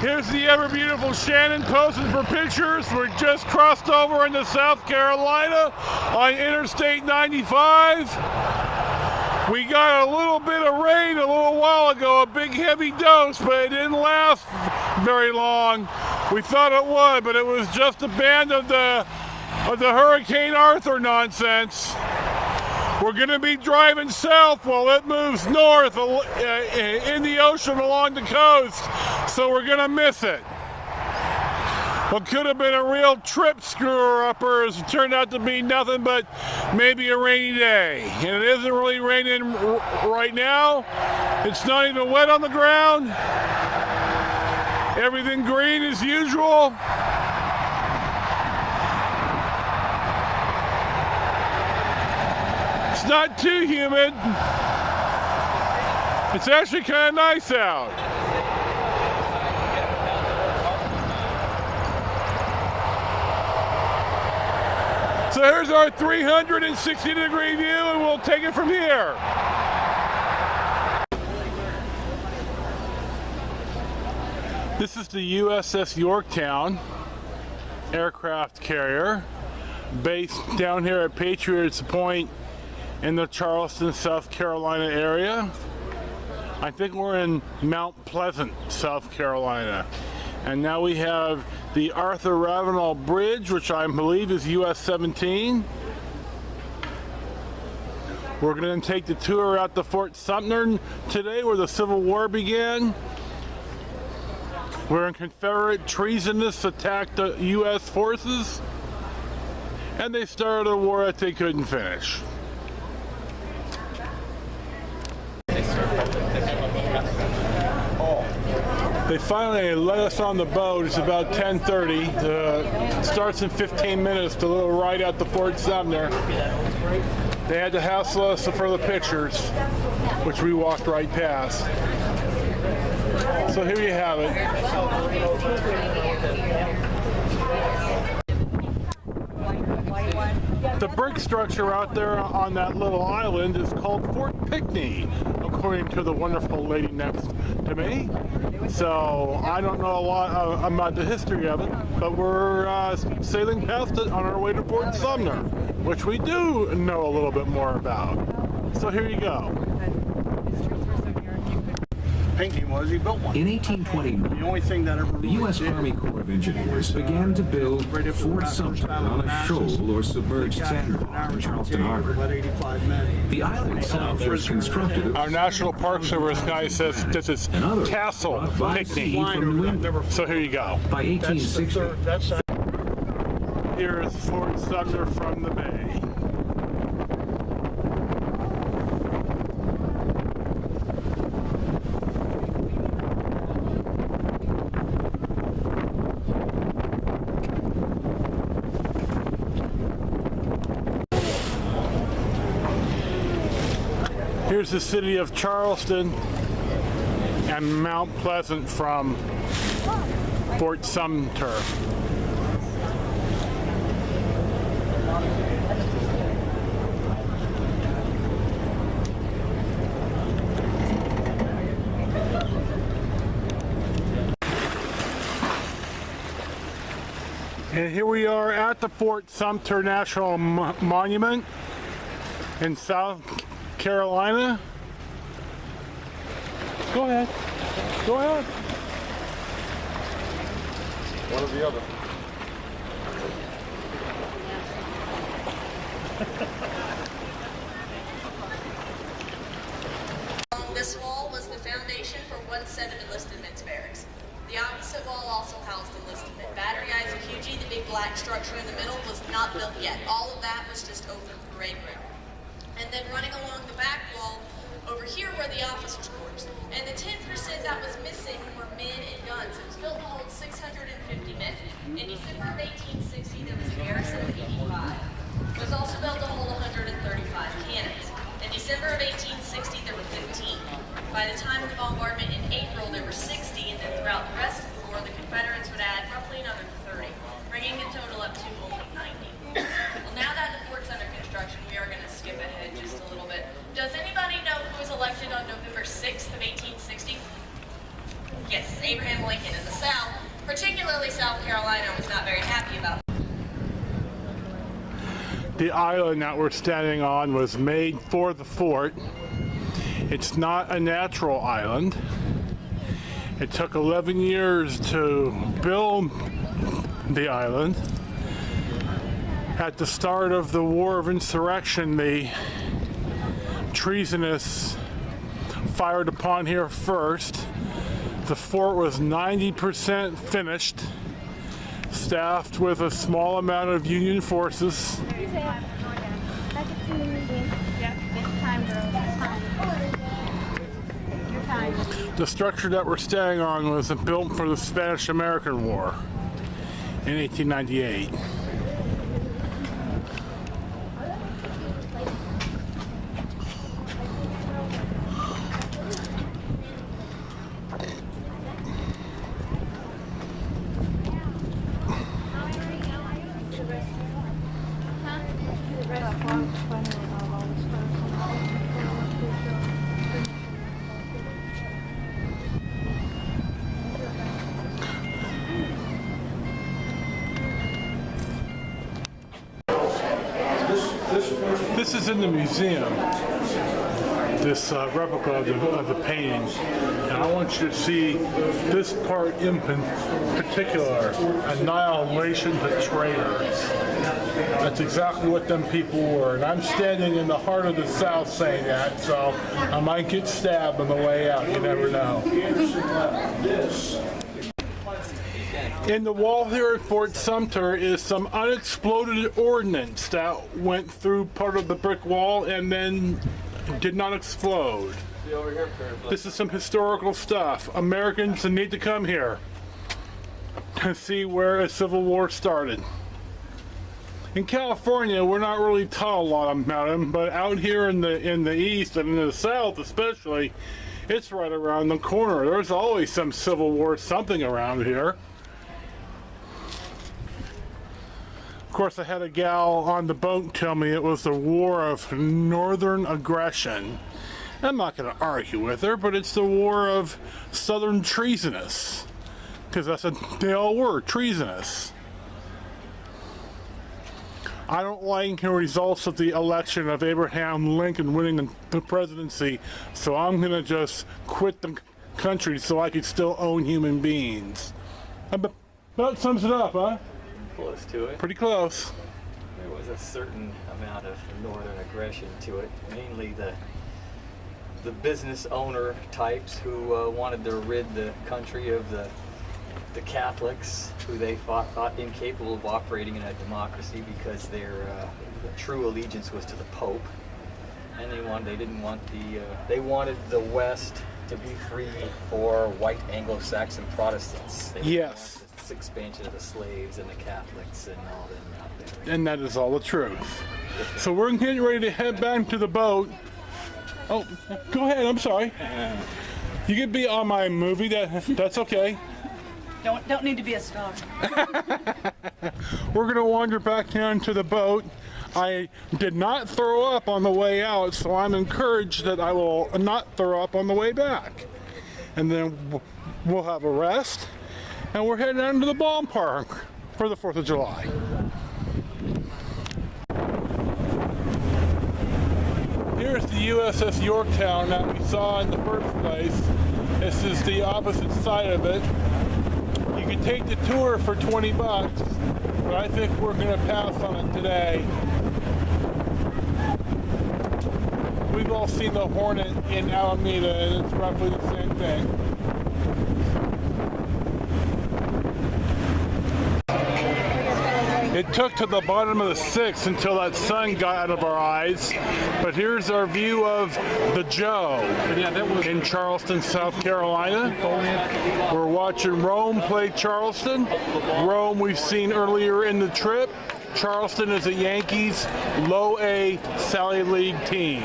Here's the ever beautiful Shannon posing for pictures. We're just crossed over into South Carolina on Interstate 95. We got a little bit of rain a little while ago, a big heavy dose, but it didn't last very long. We thought it would, but it was just a band of the Hurricane Arthur nonsense. We're going to be driving south while it moves north in the ocean along the coast, so we're going to miss it. What could have been a real trip screwer-upper has turned out to be nothing but maybe a rainy day. And it isn't really raining right now. It's not even wet on the ground. Everything green as usual. It's not too humid. It's actually kind of nice out. So here's our 360-degree view, and we'll take it from here. This is the USS Yorktown aircraft carrier, based down here at Patriots Point in the Charleston, South Carolina area. I think we're in Mount Pleasant, South Carolina. And now we have the Arthur Ravenel Bridge, which I believe is US 17. We're going to take the tour out to Fort Sumter today, where the Civil War began, where Confederate treasonous attacked the US forces, and they started a war that they couldn't finish. They finally let us on the boat. It's about 10:30. Starts in 15 minutes, the little ride out to Fort Sumter. They had to hassle us for the pictures, which we walked right past. So here you have it. The brick structure out there on that little island is called Fort Pinckney, according to the wonderful lady next to me. So I don't know a lot about the history of it, but we're sailing past it on our way to Fort Sumter, which we do know a little bit more about. So here you go. Pinckney was, he built one. In 1829, The only thing that ever the U.S. Army Corps of Engineers began to build Fort Sumter on a shoal or submerged sandbar in Charleston Harbor. The island itself was constructed. Our National Park Service guy says this is Castle Pinckney. So here you go. By 1860, Here is Fort Sumter from the bay. Here's the city of Charleston and Mount Pleasant from Fort Sumter. And here we are at the Fort Sumter National Monument in South Carolina. Go ahead. Go ahead. One or the other. This wall was the foundation for one set of enlisted men's barracks. The opposite wall also housed enlisted men. Battery ISQG, the big black structure in the middle, was not built yet. All of that was just open parade ground. And then running along the back wall, over here were the officers' quarters. And the 10% that was missing were men and guns. It was built to hold 650 men. In December of 1860, there was a garrison of 85. It was also built to hold 135 cannons. In December of 1860, there were 15. By the time of the bombardment in April, there were 60, and then throughout the rest of the war, the Confederates would add roughly another 30, bringing the total up to only 90. Well, now that the fort's under construction, we are going to skip ahead just a little bit. Does anybody know who was elected on November 6th of 1860? Yes, Abraham Lincoln in the South, particularly South Carolina, was not very happy about. The island that we're standing on was made for the fort. It's not a natural island. It took 11 years to build the island. At the start of the War of Insurrection, the treasonous fired upon here first. The fort was 90% finished, staffed with a small amount of Union forces. The structure that we're standing on was built for the Spanish-American War in 1898. This is in the museum, this replica of the painting, and I want you to see this part in particular, annihilation to traitors. That's exactly what them people were, and I'm standing in the heart of the South saying that, so I might get stabbed on the way out, you never know. In the wall here at Fort Sumter is some unexploded ordnance that went through part of the brick wall and then did not explode. This is some historical stuff. Americans need to come here to see where a civil war started. In California, we're not really taught a lot about them, but out here in the East and in the South especially, it's right around the corner. There's always some civil war, something around here. Of course, I had a gal on the boat tell me it was the war of northern aggression. I'm not going to argue with her, but it's the war of southern treasonous. Because that's what they all were, treasonous. I don't like the results of the election of Abraham Lincoln winning the presidency, so I'm going to just quit the country so I could still own human beings. That sums it up, huh? Close to it. Pretty close. There was a certain amount of northern aggression to it, mainly the business owner types who wanted to rid the country of the Catholics, who they thought incapable of operating in a democracy because their true allegiance was to the Pope, and they wanted the West to be free for white Anglo-Saxon Protestants. They yes. This expansion of the slaves and the Catholics and all them out there. And that is all the truth. So we're getting ready to head back to the boat. Oh, go ahead. I'm sorry. You can be on my movie. That's okay. Don't need to be a star. We're going to wander back down to the boat. I did not throw up on the way out, so I'm encouraged that I will not throw up on the way back. And then we'll have a rest, and we're heading down to the ballpark for the 4th of July. Here's the USS Yorktown that we saw in the first place. This is the opposite side of it. You can take the tour for 20 bucks, but I think we're going to pass on it today. We've all seen the Hornet in Alameda, and it's roughly the same thing. It took to the bottom of the 6th until that sun got out of our eyes, but here's our view of the Joe in Charleston, South Carolina. We're watching Rome play Charleston. Rome we've seen earlier in the trip. Charleston is a Yankees low A Sally League team.